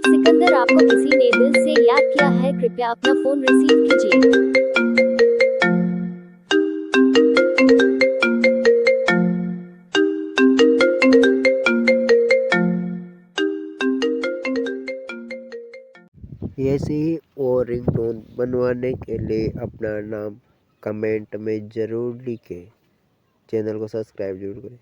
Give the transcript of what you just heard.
सिकंदर, आपको किसी ने दिल से याद किया है, कृपया अपना फोन रिसीव कीजिए। ऐसे ही और रिंगटोन बनवाने के लिए अपना नाम कमेंट में ज़रूर लिखें। चैनल को सब्सक्राइब जरूर करें।